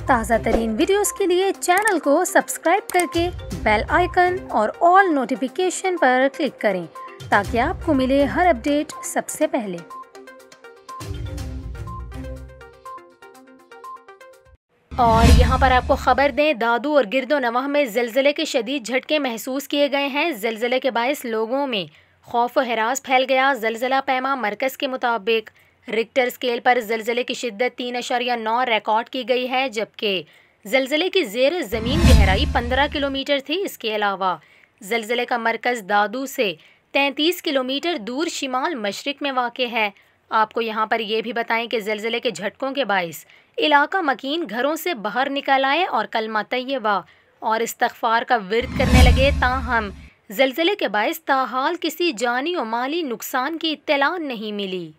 ताज़ा तरीन वीडियोस के लिए चैनल को सब्सक्राइब करके बेल आइकन और ऑल नोटिफिकेशन पर क्लिक करें ताकि आपको मिले हर अपडेट सबसे पहले। और यहाँ पर आपको खबर दें, दादू और गिरदो नवाह में ज़िलज़ले के शदीद झटके महसूस किए गए हैं। ज़िलज़ले के बायस लोगों में खौफ व हिरास फैल गया। ज़िलज़ला पैमा मरकज़ के मुताबिक रिक्टर स्केल पर ज़िलज़ले की शिद्दत 3.9 रिकॉर्ड की गई है, जबकि ज़िलज़ले की ज़ेर ज़मीन गहराई 15 किलोमीटर थी। इसके अलावा ज़िलज़ले का मरकज़ दादू से 33 किलोमीटर दूर शिमाल मशरिक में वाक़ है। आपको यहाँ पर यह भी बताएं कि ज़िलज़ले के झटकों के बायस इलाका मकीन घरों से बाहर निकल आए और कलमा तैयबा और इस्तग़फ़ार का विर्द करने लगे। ताहम ज़िलज़ले के बायस ताहाल किसी जानी और माली नुकसान की इत्तला नहीं मिली।